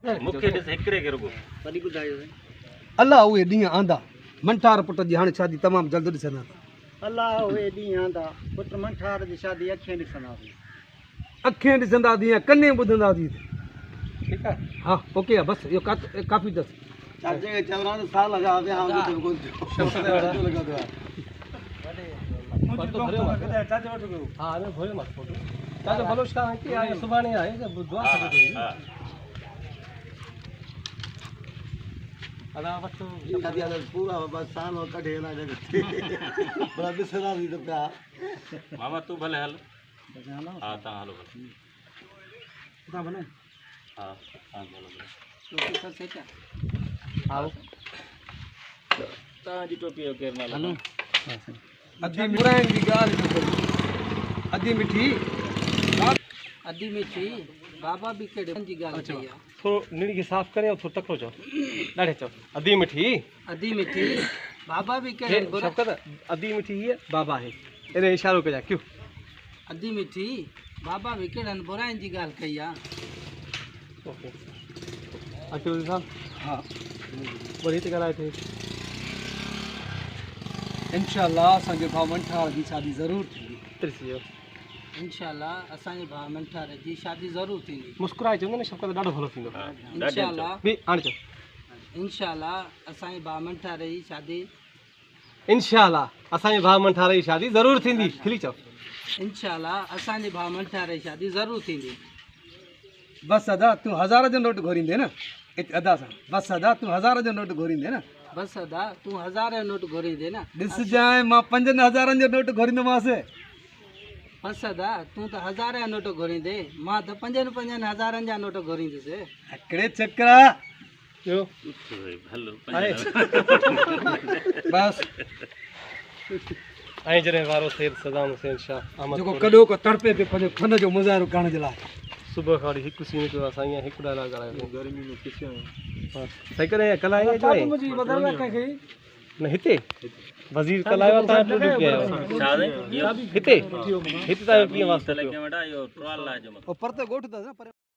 मुखे ॾिस हिकिड़े खे रुगो वरी ॿुधायो अल्लाह उहे ॾींहं आंदा मंठार पुट जी हाणे शादी तमामु जल्द ॾिसंदा अलाह उहे ॾींहं आंदा पुट मंठार जी शादी अखियूं ॾिसंदासीं अखियूं ॾिसंदा तीअं कने ॿुधंदासीं ठीकु आहे हा ओके आहे बसि इहो काफ़ी अथसि चाचे खे चवरां साल लॻा विया हा भले मां फोटो चाचा बलोच खां हिते आहे सुभाणे आहे दुआ करे अदा वठो पूरा बस साल कढे ना बड़ा ॾिसंदासीं त पिया मामा तूं भले हल हा तव्हां हलो भले तव्हां भले हा तव्हां हलो भले आओ तव्हांजी टोपी जो केरु नालो हलो अधी मुराइन जी ॻाल्हि अधी मिठी बाबा भी कहिड़े जी ॻाल्हि कई आहे थोरो निड़ी खे साफ़ करे थोरो तकिड़ो चओ ॾाढे चओ अधी मिठी बाबा भी कहिड़े शफ़क़त अधी मिठी हीअ बाबा आहे इन इशारो कजां क्यों अधी मिठी बाबा भी कहिड़नि बुराइन जी ॻाल्हि कई आहे ओके अचो साहब हा वरी त ॻाल्हाए थिए इंशाअल्लाह असांजे भाउ मंठार जी शादी ज़रूरु थींदी इंशाअल्लाह असांजे भाउ मंठार जी शादी ज़रूरु थींदी मुस्कुराए चवंदा न शफ़क़त ॾाढो भलो थींदो इंशाअल्लाह बि हाणे चओ इंशाअल्लाह असांजे भाउ मंठार जी शादी इंशाअल्लाह असांजे भाउ मंठार जी शादी ज़रूरु थींदी खिली चओ इंशाअल्लाह असांजे भाउ मंठार जी शादी ज़रूरु थींदी बसि अदा तूं 1000 जो नोट घुरींदे न अदा सां बसि अदा तूं 1000 जो नोट घुरींदे न बसि अदा तूं 1000 जो नोट घुरींदे न ॾिस जाए मां 5000 जो नोट घुरींदोमांसि बसि अदा तूं त 1000 जा नोट घुरींदे मां त 5-5 जा नोट घुरींदुसि हिकिड़े चक्रा ॿियो हलो बसि ऐं जॾहिं वारो थिए सदाम हुसैन शाह जेको कॾो को तड़पे पे पंहिंजो खन जो मुज़ाहिरो करण जे लाइ सुबुह खां वठी हिकु सीन कयो आहे साईं हिकु डायलॉग ॻाल्हायो गर्मी में किसियो सही करे कल्ह आई जो न हिते वज़ीर कल्ह आयो तव्हां हिते हिते तव्हां कीअं वास्ते लॻे वॾा इहो ट्रॉल लाइ जो परते ॻोठ अथसि